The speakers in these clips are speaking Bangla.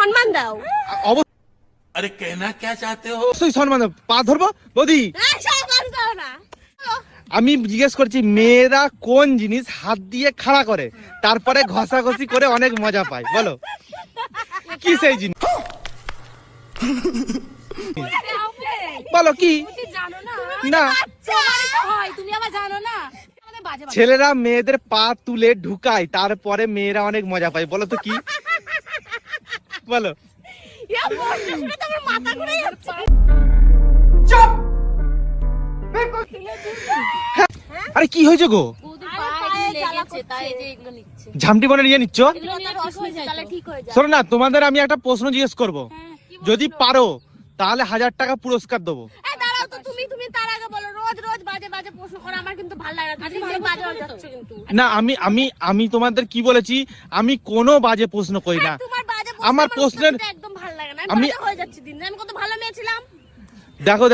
সম্মান দাও। अरे कहना क्या चाहते हो? অবশ্যই সম্মান দাও। পা ধরবো বৌদি। সম্মান দাও না। আমি জিজ্ঞেস করছি মেয়েরা কোন জিনিস হাত দিয়ে খাড়া করে তারপরে ঘষাঘষি করে অনেক মজা পায় বলো কি সেই জিনিস বলো কি জানো না? না তোমারই তো হয়, তুমি আবার জানো না? আমাদের বাজে বাজে। ছেলেরা মেয়েদের পা তুলে ঢুকায় তারপরে মেয়েরা অনেক মজা পায় বলো তো কি বলো ইয়া বলতে শুনে তো আমার মাথা ঘুরে যাচ্ছে। আরে কি হয়েছে গো বৌদি পায়ে লেগেছে তাই যে এগুলো নিচ্ছে। ঝামটি বনে নিয়ে নিচ্ছ এগুলো নিয়ে রস হয়ে যায় তাহলে ঠিক হয়ে যায়। শোনো না তোমাদের আমি একটা প্রশ্ন জিজ্ঞেস করব যদি পারো তাহলে 1000 টাকা পুরস্কার দেবো এই দাঁড়াও তো, তুমি তার আগে বলো। রোজ রোজ বাজে বাজে প্রশ্ন করা আমার কিন্তু ভালো লাগে না। তুমি বাজে হয়ে যাচ্ছে কিন্তু। না আমি তোমাদের কি বলেছি আমি কোনো বাজে প্রশ্ন করি না তোমার বাজে আমার প্রশ্নের একদম ভালো লাগে না। আমি- আমি বাজে হয়ে যাচ্ছে দিন দিন। আমি কত ভালো মেয়ে ছিলাম। দেখো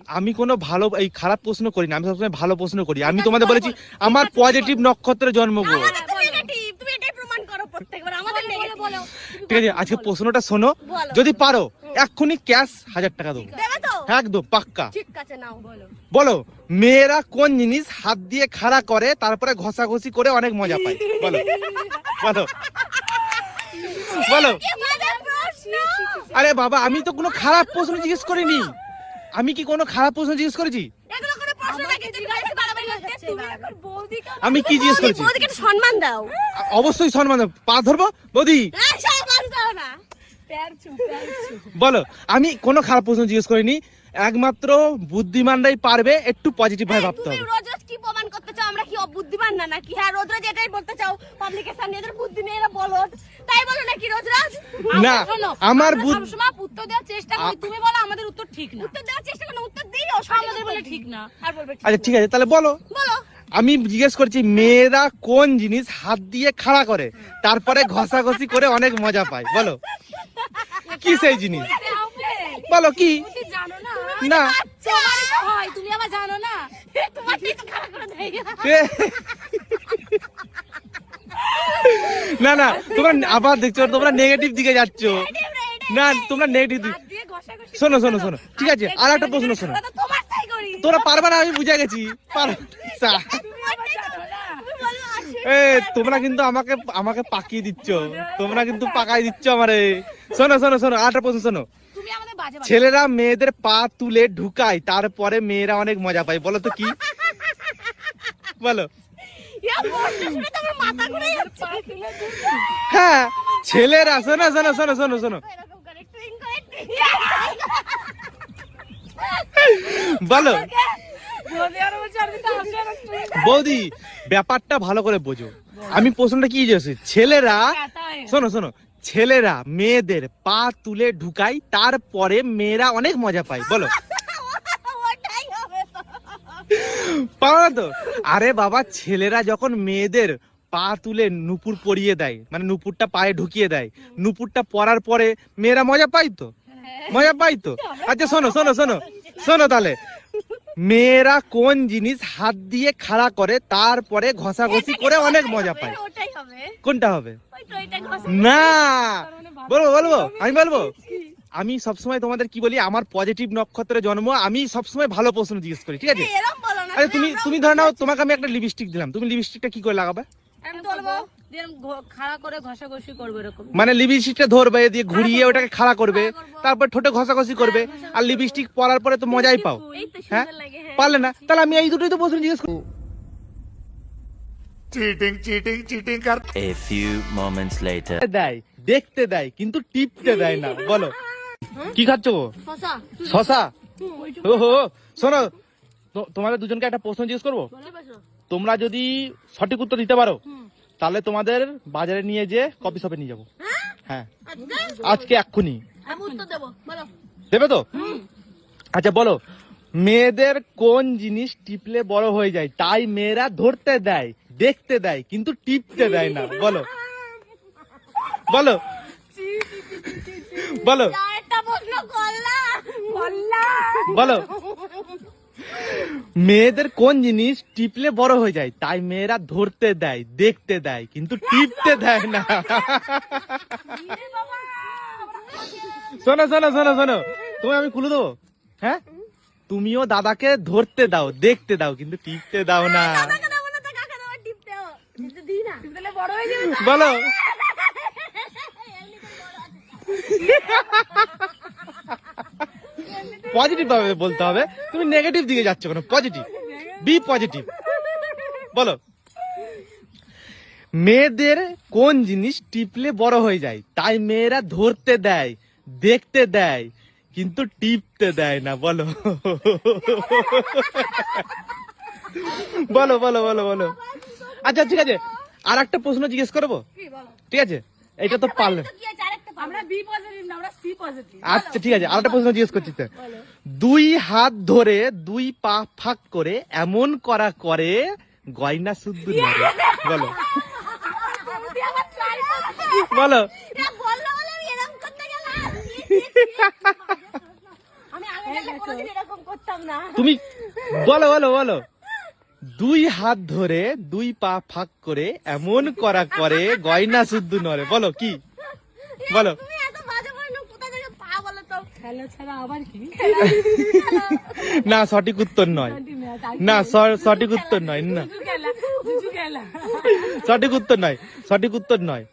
আমি কোনো ভালো এই খারাপ প্রশ্ন করি না আমি সবসময় ভালো প্রশ্ন করি আমি তোমাদের বলেছি আমার পজিটিভ নক্ষত্রে জন্ম গো আমাদের তো নেগেটিভ, তুমি এটাই প্রমাণ করো প্রত্যেকবার। আমাদের নেগেটিভ বলো। ঠিক আছে আজকে প্রশ্নটা শোনো যদি পারো এক্ষুনি ক্যাশ 1000 টাকা দেবো দেবে তো? একদম পাক্কা ঠিক আছে নাও বলো। বলো মেয়েরা কোন জিনিস হাত দিয়ে খাড়া করে তারপরে ঘষাঘষি করে অনেক মজা পায় বলো বলো বলো কি বাজে প্রশ্ন! আরে বাবা আমি তো কোনো খারাপ প্রশ্ন জিজ্ঞেস করিনি আমি কি কোনো খারাপ প্রশ্ন জিজ্ঞেস করেছি এগুলো কোনো প্রশ্ন নাকি? তুমি বেশি বাড়াবাড়ি করতে। তুমি এখন বৌদিকে আমি কি জিজ্ঞেস করেছি বৌদিকে একটু সম্মান দাও। অবশ্যই সম্মান দাও। পা ধরবো বৌদি এই সম্মান দাও না। বলো আমি কোনো খারাপ প্রশ্ন জিজ্ঞেস করিনি একমাত্র বুদ্ধিমানরাই পারবে একটু পজিটিভ ভাবে ভাবতে তুমি হবে রোজ রোজ কি প্রমাণ করতে চাও আমরা কি অবুদ্ধিমান না নাকি? হ্যাঁ রোজ রোজ এটাই বলতে চাও পাবলিকের সামনে এদের বুদ্ধি নেই, এরা বলদ, তাই বলো নাকি রোজ রোজ? না আমার সবসময় উত্তর দেওয়ার চেষ্টা করি, তুমি বলো আমাদের উত্তর ঠিক না। উত্তর দেওয়ার চেষ্টা করো, উত্তর দিও। আমাদের বলে ঠিক না। আর বলবে ঠিক। আচ্ছা ঠিক আছে তাহলে বলো বলো। আমি জিজ্ঞেস করছি মেয়েরা কোন জিনিস হাত দিয়ে খাড়া করে তারপরে ঘষাঘষি করে অনেক মজা পায় বলো কি সেই জিনিস বলো কি তুমি জানো না? না তোমারই তো হয়, তুমি আবার জানো না? তোমার কি তো খারাপ করে দেয়। না না তোমরা আবার দেখছো তোমরা নেগেটিভ দিকে যাচ্ছ না তোমরা নেগেটিভ দিকে হাত দিয়ে ঘষাঘষি শোনো শোনো শোনো ঠিক আছে আর একটা প্রশ্ন শোনো তো তোমার তাই করি। তোরা পারবে না আমি বুঝে গেছি তুমি আবার জানো না। তুমি বলো আসে। এ তোমরা কিন্তু আমাকে পাকিয়ে দিচ্ছ তোমরা কিন্তু পাকাই দিচ্ছ আমারে শোনো শোনো শোনো আর একটা প্রশ্ন শোনো তুমি আমাদের বাজে বাজে। ছেলেরা মেয়েদের পা তুলে ঢুকায় তারপরে মেয়েরা অনেক মজা পায় বলো তো কি বলো ইয়া বলতে শুনে তো আমার মাথা ঘুরে যাচ্ছে। হ্যাঁ ছেলেরা শোনো শোনো শোনো শোনো শোনো এরকম করে টুইং করে বলো বৌদি আর বলছে আর কিন্তু হাসি আর একটু। বৌদি ব্যাপারটা ভালো করে বোঝো আমি প্রশ্নটা কি জিজ্ঞেস করছি? ছেলেরা শোনো শোনো ছেলেরা মেয়েদের পা তুলে ঢুকায় তারপরে মেয়েরা অনেক মজা পায় বলো ওটাই হবে তো। পারো না তো আরে বাবা ছেলেরা যখন মেয়েদের পা তুলে নুপুর পরিয়ে দেয় মানে নুপুরটা পায়ে ঢুকিয়ে দেয় নুপুরটা পরার পরে মেয়েরা মজা পাই তো মজা পাই তো আচ্ছা শোনো শোনো শোনো শোনো তাহলে মেয়েরা কোন জিনিস হাত দিয়ে খাড়া করে তারপরে ঘষাঘষি করে অনেক মজা পায় ওটাই হবে। কোনটা হবে ওই তো ওইটা ঘষা। না বলবো বলবো আমি বলবো আমি সবসময় তোমাদের কি বলি আমার পজিটিভ নক্ষত্রে জন্ম আমি সবসময় ভালো প্রশ্ন জিজ্ঞেস করি ঠিক আছে এরকম বলো না। আরে তুমি ধরে নাও তোমাকে আমি একটা লিপস্টিক দিলাম তুমি লিপস্টিকটা কি করে লাগাবে আমি বলবো দিয়ে খাড়া করে ঘষাঘষি করবো এরকম। মানে লিপস্টিকটা ধরবে দিয়ে ঘুরিয়ে ওটাকে খাড়া করবে তারপর ঠোঁটে ঘষাঘষি করবে আর লিপস্টিক পরার পরে তো মজাই পাও এই তো হ্যাঁ সুন্দর লাগে। হ্যাঁ পারলে না তাহলে আমি এই দুটোই তো প্রশ্ন জিজ্ঞেস করি चीटिंग चीटिंग चीटिंग कर A few moments later. দেয় দেখতে দেয় কিন্তু টিপতে দেয় না বলো কি খাচ্ছ গো শশা। শশা ওহো শোনো তোমাদের দুজনকে একটা প্রশ্ন জিজ্ঞেস করবো তোমরা যদি সঠিক উত্তর দিতে পারো তাহলে তোমাদের বাজারে নিয়ে যে কফি শপে নিয়ে যাবো হ্যাঁ আজকে এক্ষুনি আমি উত্তর দেবো বলো। দেবে তো আচ্ছা বলো মেয়েদের কোন জিনিস টিপলে বড় হয়ে যায় তাই মেয়েরা ধরতে দেয় দেখতে দেয় কিন্তু টিপতে দেয় না বলো বলো বলো একটা প্রশ্ন করলা। বলো মেয়েদের কোন জিনিস টিপলে বড় হয়ে যায় তাই মেয়েরা ধরতে দেয় দেখতে দেয় কিন্তু টিপতে দেয় না? শোনো শোনো শোনো শোনো, তুমি আমি খুলে দেবো। হ্যাঁ, তুমিও দাদাকে ধরতে দাও দেখতে দাও কিন্তু টিপতে দাও না। কাকে দেবো না তো কাকে দেবো টিপতেও? টিপতে দিই না। তাহলে বড় হয়ে যাবে তো। বলো। পজিটিভ ভাবে বলতে হবে, তুমি নেগেটিভ দিকে যাচ্ছ কেন? Positive, B positive. বলো, মেয়েদের কোন জিনিস টিপলে বড় হয়ে যায় তাই মেয়েরা ধরতে দেয় দেখতে দেয় কিন্তু টিপতে দেয় না? বলো বলো বলো বলো বলো। আচ্ছা ঠিক আছে, আর একটা প্রশ্ন জিজ্ঞেস করবো, ঠিক আছে? এটা তো পারলে। কি আছে আরেকটা পাবো। আমরা বি পজিটিভ না, আমরা সি পজিটিভ। আচ্ছা ঠিক আছে, আরেকটা প্রশ্ন জিজ্ঞেস করছি তো। দুই হাত ধরে দুই পা ফাঁক করে এমন করা করে গয়না শুদ্ধ নড়ে। বলো বলো। এ বললো বলে আমি এরকম করতে গেলাম। আমি আগে জানলে কোনোদিন এরকম করতাম না। তুমি বলো বলো বলো। দুই হাত ধরে দুই পা ফাঁক করে এমন করা করে গয়না শুদ্ধ নড়ে। বলো কি? বলো। তুমি এত বাজে বললো কোথা থেকে পা বলো তো? খেলা ছাড়া আবার কি? না, সঠিক উত্তর নয়। না, সঠিক উত্তর নয়। না, জুজু খেলা, জুজু খেলা। সঠিক উত্তর নয়, সঠিক উত্তর নয়।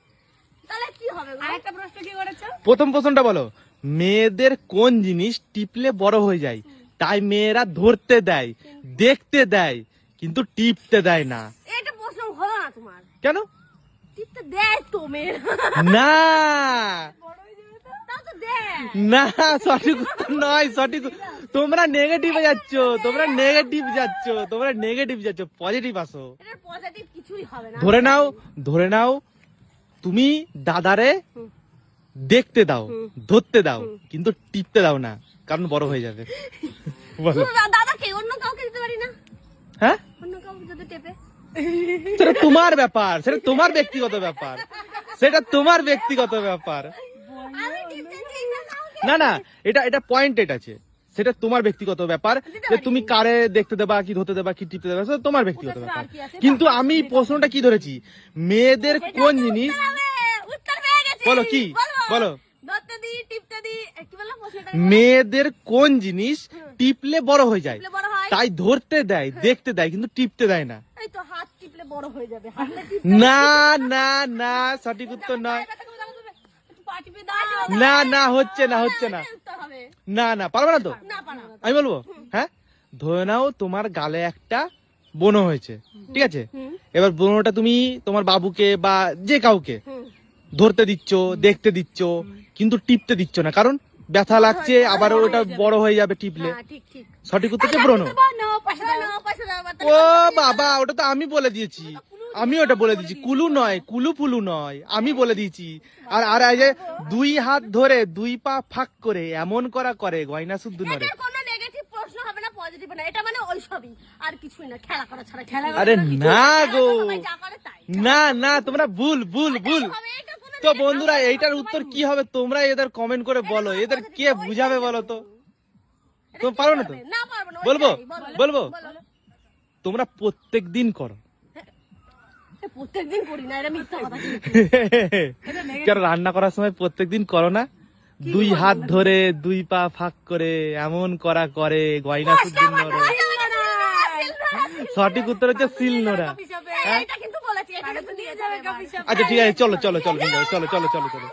তাহলে কি হবে গো? আরেকটা প্রশ্ন কি করেছো? প্রথম প্রশ্নটা বলো, মেয়েদের কোন জিনিস টিপলে বড় হয়ে যায় তাই মেয়েরা ধরতে দেয় দেখতে দেয় কিন্তু টিপতে দেয় না? এটা প্রশ্ন হলো না তোমার। কেন? টিপতে দেয় তো মেয়ের। না তাও তো দেয়। না, সঠিক উত্তর নয়। সঠিক, তোমরা নেগেটিভে যাচ্ছ, তোমরা নেগেটিভ যাচ্ছ, তোমরা নেগেটিভ যাচ্ছ, পজিটিভ আসো। এটার পজিটিভ কিছুই হবে না। ধরে নাও, ধরে নাও তুমি দাদারে দেখতে দাও ধরতে দাও কিন্তু টিপতে দাও না, কারণ বড় হয়ে যাবে। বলো। শুধু দাদাকে, অন্য কাউকে দিতে পারি না? হ্যাঁ, অন্য কাউকে যদি টেপে? সেটা তোমার ব্যাপার, সেটা তোমার ব্যক্তিগত ব্যাপার, সেটা তোমার ব্যক্তিগত ব্যাপার। আমি টিপতে চাই না কাউকে। না না, এটা পয়েন্টেড আছে, সেটা তোমার ব্যক্তিগত ব্যাপার যে তুমি কারে দেখতে দেবা কি ধরতে দেবা কি টিপতে দেবা, সেটা তোমার ব্যক্তিগত ব্যাপার। কিন্তু আমি প্রশ্নটা কি ধরেছি, মেয়েদের কোন জিনিস। উত্তর হবে, উত্তর পেয়ে গেছি। বলো কি? বলো। ধরতে দি, টিপতে দি। কি বললাম প্রশ্নটা? মেয়েদের কোন জিনিস টিপলে বড় হয়ে যায় টিপলে বড় হয়? তাই ধরতে দেয় দেখতে দেয় কিন্তু টিপতে দেয় না? এই তো হাত টিপলে বড় হয়ে যাবে। হাতলে টিপ না না না, সঠিক উত্তর নয়। পা টিপে দাও। না না, হচ্ছে না, হচ্ছে না। উত্তর হবে। না না, পারবে না তো? না পারা। আমি বলবো, হ্যাঁ, ধরে নাও তোমার গালে একটা ব্রণ হয়েছে, ঠিক আছে? এবার ব্রণটা তুমি তোমার বাবুকে বা যে কাউকে ধরতে দিচ্ছ দেখতে দিচ্ছ কিন্তু টিপতে দিচ্ছ না, কারণ ব্যথা লাগছে, আবার ওটা বড় হয়ে যাবে টিপলে। হ্যাঁ, ঠিক ঠিক। সঠিক উত্তর হচ্ছে ব্রণ। নাও, পয়সা দাও। ও বাবা, ওটা তো আমি বলে দিয়েছি, আমি ওটা বলে দিয়েছি। কুলু নয়, কুলু ফুলু নয়, আমি বলে দিয়েছি। আর আর এই যে দুই হাত ধরে দুই পা ফাঁক করে এমন করা করে গয়না শুদ্ধ নড়ে। এটার কোনো নেগেটিভ প্রশ্ন হবে না, পজিটিভ না। এটা মানে ওইসবই, আর কিছুই না। খেলা করা ছাড়া খেলা কিছুই না। আরে না গো, সবাই যা করে তাই। না না, তোমরা ভুল ভুল ভুল। হবে, এটা কোনো তো বন্ধুরা, এইটার উত্তর কি হবে তোমরা এদের কমেন্ট করে বলো, এদের কে বুঝাবে বলো তো? তো পারো না তো? না পারবো না। বলবো ওইটাই, বলবো, বলো। তোমরা প্রত্যেক দিন করো। প্রত্যেকদিন করি না, এটা মিথ্যা কথা। কেন রান্না করার সময় প্রত্যেকদিন করো না? দুই হাত ধরে দুই পা ফাঁক করে এমন করা করে গয়না শুদ্ধ নড়ে। সঠিক উত্তর হচ্ছে সিল নোড়া। এটা কিন্তু বলেছি, এটা কিন্তু নিয়ে যাবে। আচ্ছা ঠিক আছে, চলো চলো চলো চলো চলো চলো চলো চলো।